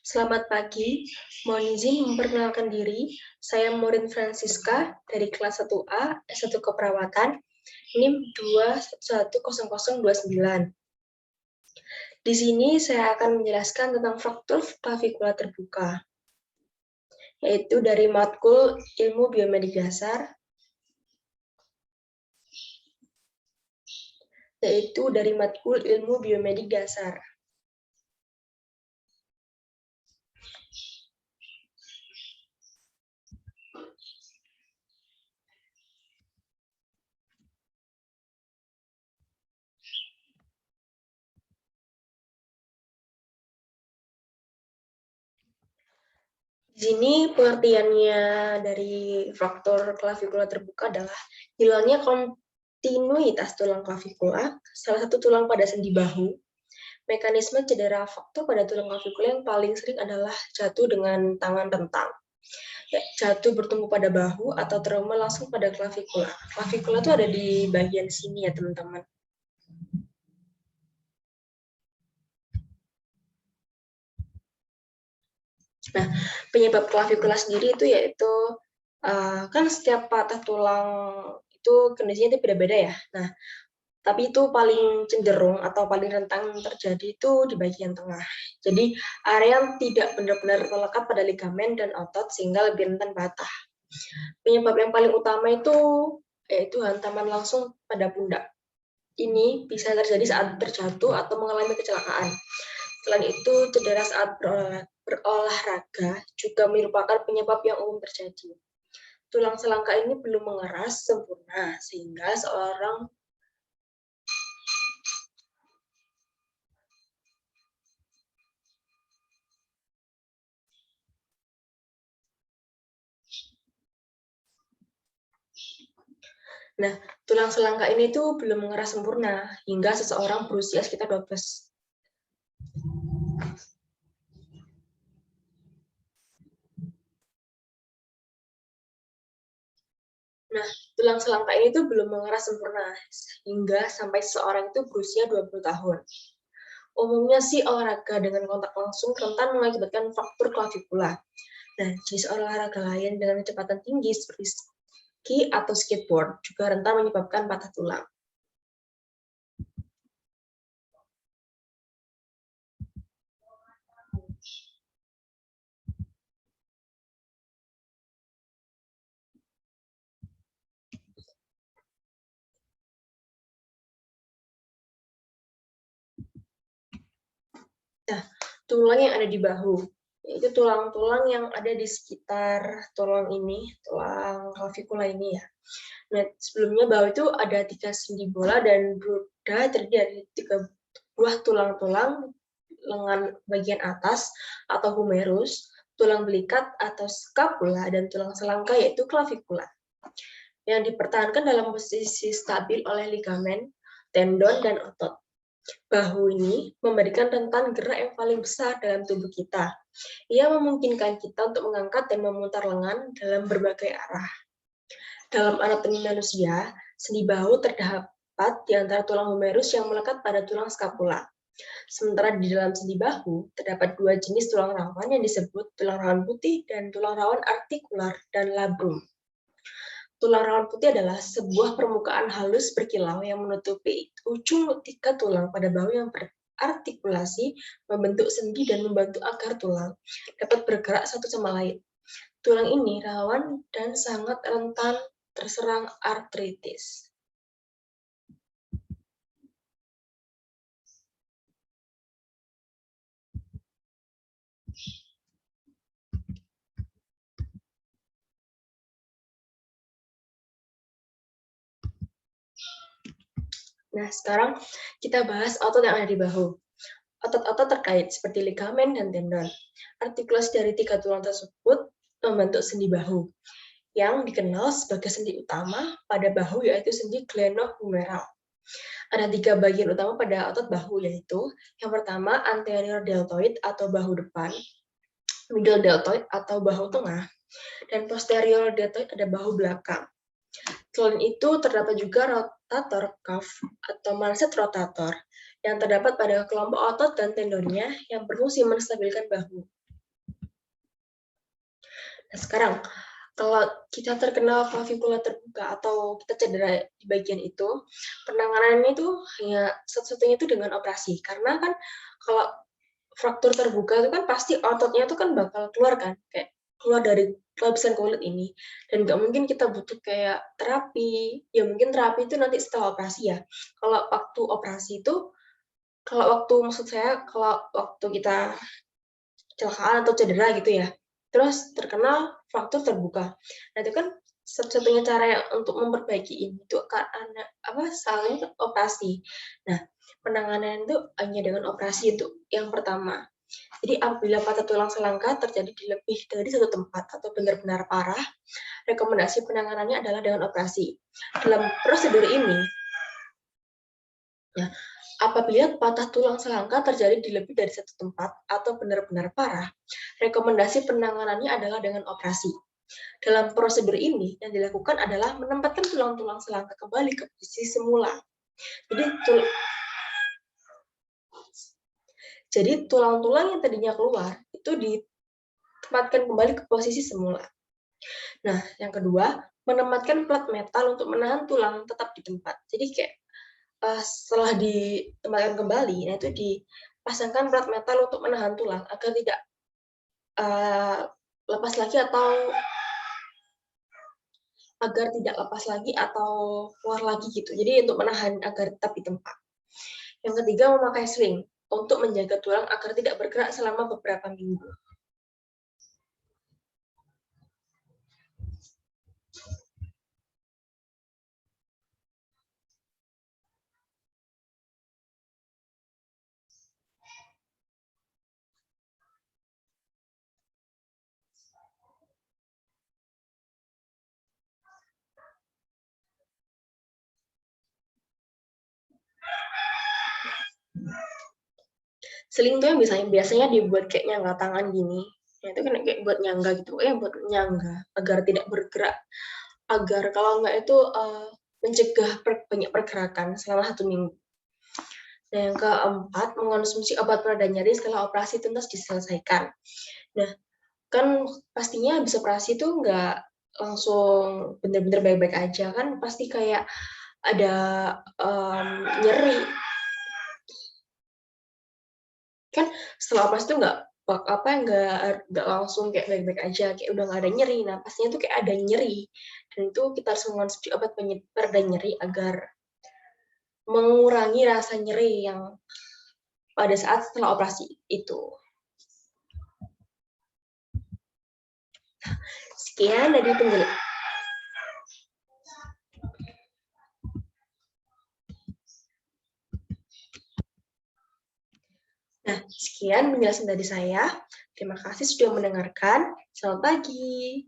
Selamat pagi, mohon izin memperkenalkan diri. Saya Maureen Francisca dari kelas 1A, S1 Keperawatan, NIM 2110029. Di sini saya akan menjelaskan tentang fraktur klavikula terbuka, yaitu dari matkul Ilmu Biomedik Dasar, Di sini pengertiannya dari fraktur klavikula terbuka adalah hilangnya kontinuitas tulang klavikula, salah satu tulang pada sendi bahu. Mekanisme cedera faktor pada tulang klavikula yang paling sering adalah jatuh dengan tangan rentang, jatuh bertumpu pada bahu, atau trauma langsung pada klavikula. Klavikula itu ada di bagian sini ya teman-teman. Nah, penyebab klavikula sendiri itu yaitu kan setiap patah tulang itu kondisinya itu beda-beda ya. Nah, tapi itu paling cenderung atau paling rentan terjadi itu di bagian tengah. Jadi area yang tidak benar-benar melekat pada ligamen dan otot sehingga lebih rentan patah. Penyebab yang paling utama itu yaitu hantaman langsung pada pundak. Ini bisa terjadi saat terjatuh atau mengalami kecelakaan. Selain itu, cedera saat berolahraga juga merupakan penyebab yang umum terjadi. Tulang selangka ini belum mengeras sempurna, sehingga seorang tulang selangka ini tuh belum mengeras sempurna hingga seseorang berusia sekitar 12. Tulang selangka ini tuh belum mengeras sempurna hingga sampai seseorang itu berusia 20 tahun. Umumnya sih olahraga dengan kontak langsung rentan mengakibatkan fraktur klavikula. Nah, jenis olahraga lain dengan kecepatan tinggi seperti ski atau skateboard juga rentan menyebabkan patah tulang. Nah, tulang yang ada di bahu, yaitu tulang-tulang yang ada di sekitar tulang ini, tulang klavikula ini ya. Nah, sebelumnya bahu itu ada 3 sendi bola dan roda terdiri dari 3 buah tulang-tulang lengan bagian atas atau humerus, tulang belikat atau scapula, dan tulang selangka yaitu klavikula. Yang dipertahankan dalam posisi stabil oleh ligamen, tendon, dan otot. Bahu ini memberikan rentan gerak yang paling besar dalam tubuh kita. Ia memungkinkan kita untuk mengangkat dan memutar lengan dalam berbagai arah. Dalam anatomi manusia, sendi bahu terdapat di antara tulang humerus yang melekat pada tulang scapula. Sementara di dalam sendi bahu, terdapat 2 jenis tulang rawan yang disebut tulang rawan putih dan tulang rawan artikular dan labrum. Tulang rawan putih adalah sebuah permukaan halus berkilau yang menutupi ujung 3 tulang pada bahu yang berartikulasi, membentuk sendi dan membantu agar tulang dapat bergerak satu sama lain. Tulang ini rawan dan sangat rentan terserang artritis. Nah, sekarang kita bahas otot yang ada di bahu. Otot-otot terkait seperti ligamen dan tendon. Artikulasi dari 3 tulang tersebut membentuk sendi bahu, yang dikenal sebagai sendi utama pada bahu yaitu sendi glenohumeral. Ada 3 bagian utama pada otot bahu, yaitu yang pertama anterior deltoid atau bahu depan, middle deltoid atau bahu tengah, dan posterior deltoid ada bahu belakang. Selain itu, terdapat juga rotator cuff atau manset rotator yang terdapat pada kelompok otot dan tendonnya yang berfungsi menstabilkan bahu. Nah, sekarang kalau kita terkena clavicular terbuka atau kita cedera di bagian itu, penanganannya itu hanya satu-satunya itu dengan operasi. Karena kan kalau fraktur terbuka itu kan pasti ototnya itu kan bakal keluar kan, kayak keluar dari lapisan kulit ini. Dan nggak mungkin kita butuh kayak terapi. Ya mungkin terapi itu nanti setelah operasi ya. Kalau waktu operasi itu, maksud saya kalau waktu kita kecelakaan atau cedera gitu ya, terus terkena fraktur terbuka. Nah itu kan satu-satunya cara yang untuk memperbaiki ini itu salahnya operasi. Nah penanganan itu hanya dengan operasi itu yang pertama. Jadi apabila patah tulang selangka terjadi di lebih dari satu tempat atau benar-benar parah, rekomendasi penanganannya adalah dengan operasi. Dalam prosedur ini, ya, apabila patah tulang selangka terjadi di lebih dari satu tempat atau benar-benar parah, rekomendasi penanganannya adalah dengan operasi. Dalam prosedur ini, yang dilakukan adalah menempatkan tulang-tulang selangka kembali ke posisi semula. Jadi tulang-tulang yang tadinya keluar itu ditempatkan kembali ke posisi semula. Nah, yang kedua, menempatkan plat metal untuk menahan tulang tetap di tempat. Jadi kayak setelah ditempatkan kembali, nah itu dipasangkan plat metal untuk menahan tulang agar tidak lepas lagi atau keluar lagi gitu. Jadi untuk menahan agar tetap di tempat. Yang ketiga, memakai sling untuk menjaga tulang agar tidak bergerak selama beberapa minggu. Sling tuh yang biasanya dibuat kayak nyangga tangan gini. Nah, itu kan kayak buat nyangga gitu. Buat nyangga agar tidak bergerak. Agar kalau enggak itu mencegah banyak pergerakan selama 1 minggu. Nah, yang keempat, mengonsumsi obat pereda nyeri setelah operasi tuntas diselesaikan. Nah, kan pastinya habis operasi itu enggak langsung benar-benar baik-baik aja. Kan pasti kayak ada nyeri. Kan setelah operasi itu nggak langsung kayak baik-baik aja, kayak udah nggak ada nyeri. Nah pastinya tuh kayak ada nyeri, dan itu kita harus mengonsumsi obat pereda nyeri agar mengurangi rasa nyeri yang pada saat setelah operasi itu. Sekian dari penjelasan. Nah, sekian penjelasan dari saya. Terima kasih sudah mendengarkan. Selamat pagi.